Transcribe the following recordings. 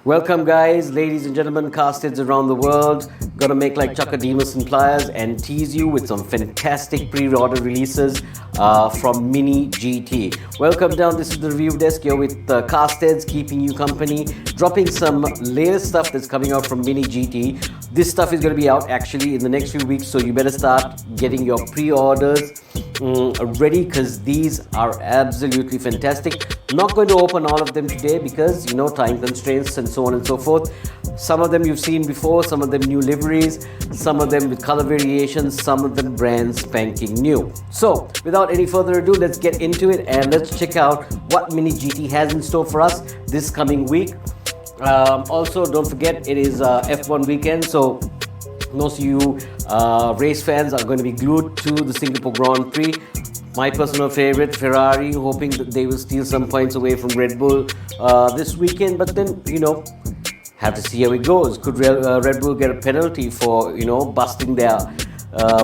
Welcome guys, ladies and gentlemen, CastHeads around the world. Gonna make like Chuckademus and pliers and tease you with some fantastic pre-order releases from MiniGT. Welcome down, this is the review desk here with CastHeads, keeping you company, dropping some latest stuff that's coming out from MiniGT. This stuff is gonna be out actually in the next few weeks, so you better start getting your pre-orders ready because these are absolutely fantastic. Not going to open all of them today because time constraints and so on and so forth. Some of them you've seen before, some of them new liveries, some of them with color variations, some of them brand spanking new. So without any further ado, let's get into it and let's check out what MiniGT has in store for us this coming week. Also, don't forget it is F1 weekend, so most of you race fans are going to be glued to the Singapore Grand Prix. My personal favorite, Ferrari, hoping that they will steal some points away from Red Bull this weekend. But then, have to see how it goes. Could Red Bull get a penalty for, busting their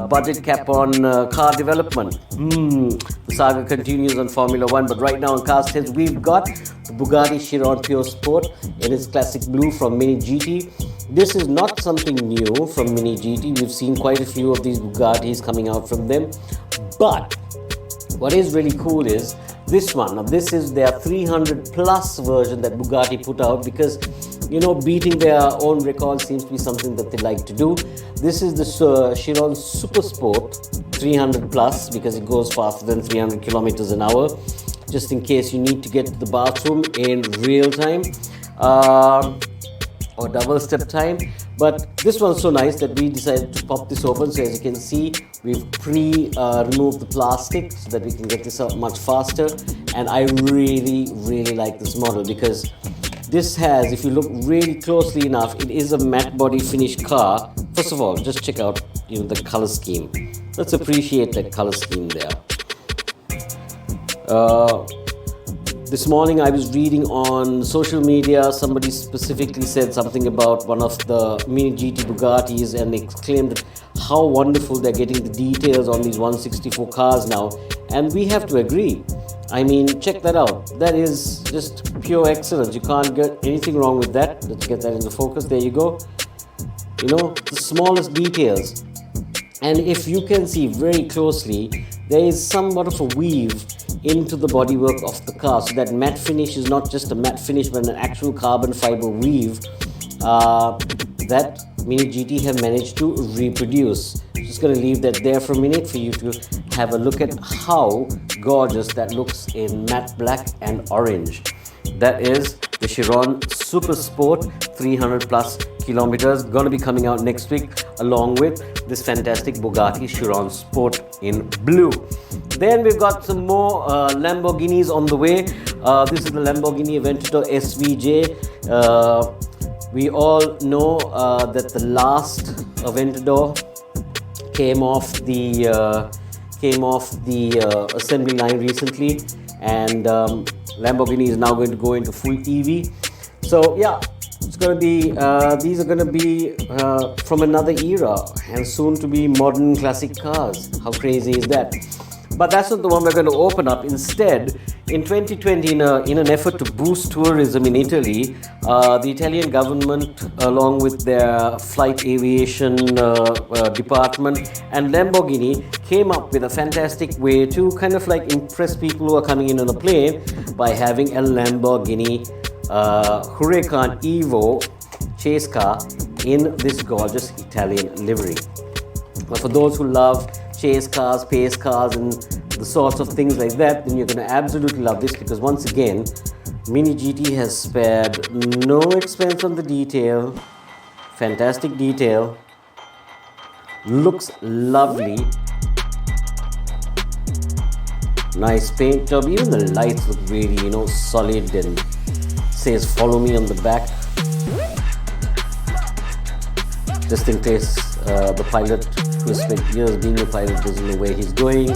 budget cap on car development? The saga continues on Formula One, but right now on CastHeads, we've got the Bugatti Chiron Pure Sport in its classic blue from MiniGT. This is not something new from MiniGT. We've seen quite a few of these Bugattis coming out from them. But what is really cool is this one. Now this is their 300 plus version that Bugatti put out because, beating their own record seems to be something that they like to do. This is the Chiron Super Sport 300 plus because it goes faster than 300 kilometers an hour. Just in case you need to get to the bathroom in real time. Or double step time. But this one's so nice that we decided to pop this open. So as you can see, we've removed the plastic so that we can get this out much faster. And I really like this model because this has, if you look really closely enough, it is a matte body finished car. First of all, just check out the color scheme. Let's appreciate that color scheme there. This morning I was reading on social media, somebody specifically said something about one of the MiniGT Bugattis and exclaimed how wonderful they're getting the details on these 164 cars now. And we have to agree. I mean, check that out. That is just pure excellence. You can't get anything wrong with that. Let's get that into focus. There you go. The smallest details. And if you can see very closely, there is somewhat of a weave into the bodywork of the car, so that matte finish is not just a matte finish but an actual carbon fiber weave that MiniGT have managed to reproduce. Just going to leave that there for a minute for you to have a look at how gorgeous that looks in matte black and orange. That is the Chiron Super Sport 300 plus kilometers, going to be coming out next week along with this fantastic Bugatti Chiron Sport in blue. Then we've got some more Lamborghinis on the way. This is the Lamborghini Aventador SVJ. We all know that the last Aventador came off the assembly line recently, and Lamborghini is now going to go into full EV. So yeah, it's going to be these are going to be from another era and soon to be modern classic cars. How crazy is that? But that's not the one we're going to open up. Instead, in 2020, in an effort to boost tourism in Italy, the Italian government, along with their flight aviation department and Lamborghini, came up with a fantastic way to kind of like impress people who are coming in on a plane by having a Lamborghini Huracan Evo chase car in this gorgeous Italian livery. But for those who love chase cars, pace cars and the sorts of things like that, then you're going to absolutely love this because once again, MiniGT has spared no expense on the detail. Fantastic detail. Looks lovely. Nice paint job. Even the lights look really, solid and says follow me on the back. Just in case the pilot who has spent years being a pilot doesn't know where he's going.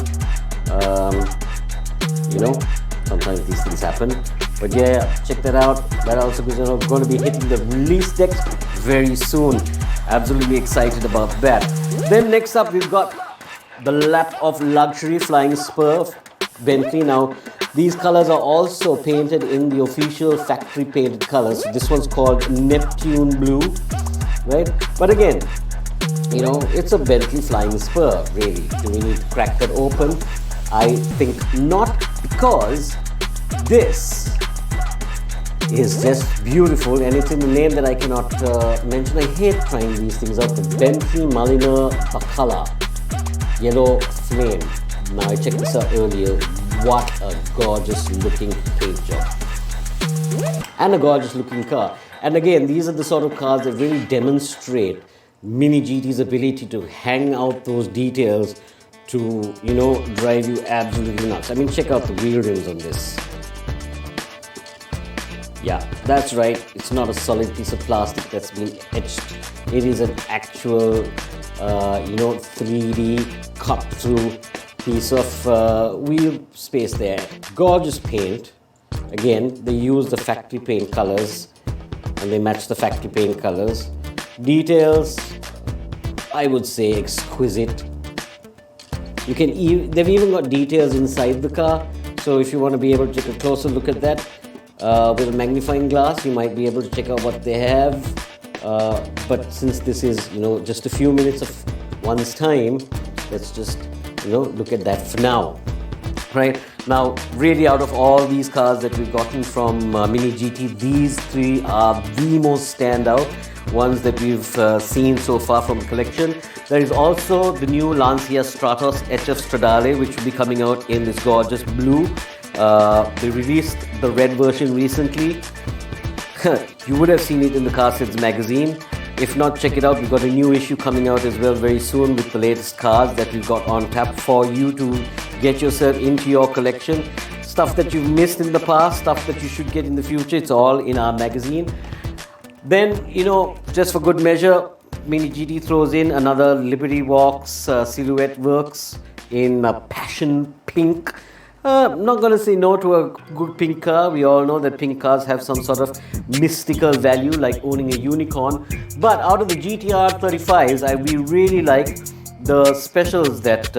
Sometimes these things happen. But yeah, check that out. That also is going to be hitting the release deck very soon. Absolutely excited about that. Then next up we've got the lap of luxury flying Spur Bentley. Now These colors are also painted in the official factory painted colors. So this one's called Neptune Blue, right? But again, you know, it's a Bentley Flying Spur, really. Do we need to crack that open? I think not, because this is just beautiful, and it's in the name that I cannot mention. I hate trying these things out. The Benchy Malina Bacala Yellow Flame. Now I checked this out earlier. What a gorgeous looking paint job. And a gorgeous looking car. And again, these are the sort of cars that really demonstrate Mini GT's ability to hang out those details to, you know, drive you absolutely nuts. I mean, check out the wheel rims on this. Yeah, that's right. It's not a solid piece of plastic that's been etched. It is an actual, you know, 3D cut through piece of wheel space there. Gorgeous paint. Again, they use the factory paint colors and they match the factory paint colors. Details, I would say exquisite. You can they've even got details inside the car. So if you want to be able to take a closer look at that with a magnifying glass, you might be able to check out what they have. But since this is, you know, just a few minutes of one's time, let's just, you know, look at that for now. Right now, really, out of all these cars that we've gotten from Mini GT, these three are the most standout ones that we've seen so far from the collection. There is also the new Lancia Stratus HF Stradale, which will be coming out in this gorgeous blue. They released the red version recently. You would have seen it in the CastHeads magazine. If not, check it out. We've got a new issue coming out as well very soon with the latest cars that we've got on tap for you to get yourself into your collection. Stuff that you've missed in the past, stuff that you should get in the future, it's all in our magazine. Then, you know, just for good measure, Mini GT throws in another Liberty Walks Silhouette Works in passion pink. I'm not going to say no to a good pink car. We all know that pink cars have some sort of mystical value, like owning a unicorn. But out of the GTR 35s, we really like the specials that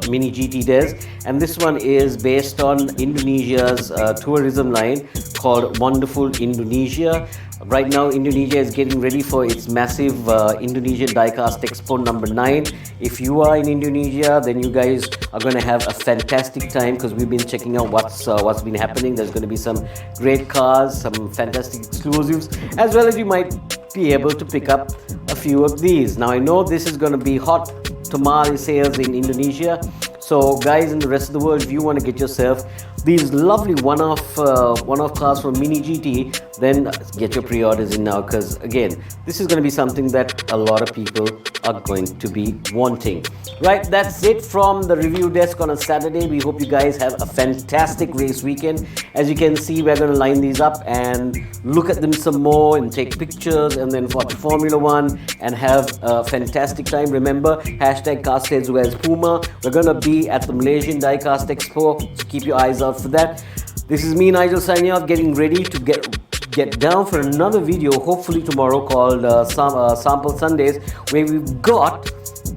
Mini GT does. And this one is based on Indonesia's tourism line called Wonderful Indonesia. Right now, Indonesia is getting ready for its massive Indonesian Diecast Expo #9. If you are in Indonesia, then you guys are going to have a fantastic time, because we've been checking out what's been happening. There's going to be some great cars, some fantastic exclusives, as well as you might be able to pick up a few of these. Now, I know this is going to be hot tamale sales in Indonesia. So guys in the rest of the world, if you want to get yourself these lovely one-off cars from Mini GT, then get your pre-orders in now, because again, this is going to be something that a lot of people are going to be wanting. Right, that's it from the review desk on a Saturday. We hope you guys have a fantastic race weekend. As you can see, we're going to line these up and look at them some more and take pictures, and then watch Formula One and have a fantastic time. Remember, hashtag CastHeads wears Puma. We're going to be at the Malaysian Diecast Expo, so keep your eyes out for that. This is me, Nigel, signing off, getting ready to get down for another video, hopefully tomorrow, called Sample Sundays, where we've got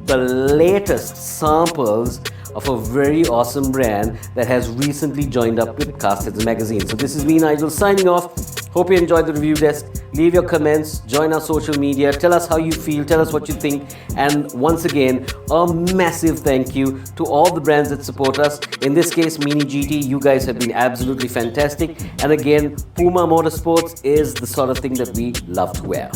the latest samples of a very awesome brand that has recently joined up with CastHeads magazine. So this is me, Nigel, signing off. Hope you enjoyed the review desk. Leave your comments, join our social media, tell us how you feel, tell us what you think, and once again, a massive thank you to all the brands that support us. In this case, Mini GT, you guys have been absolutely fantastic. And again, Puma Motorsports is the sort of thing that we love to wear.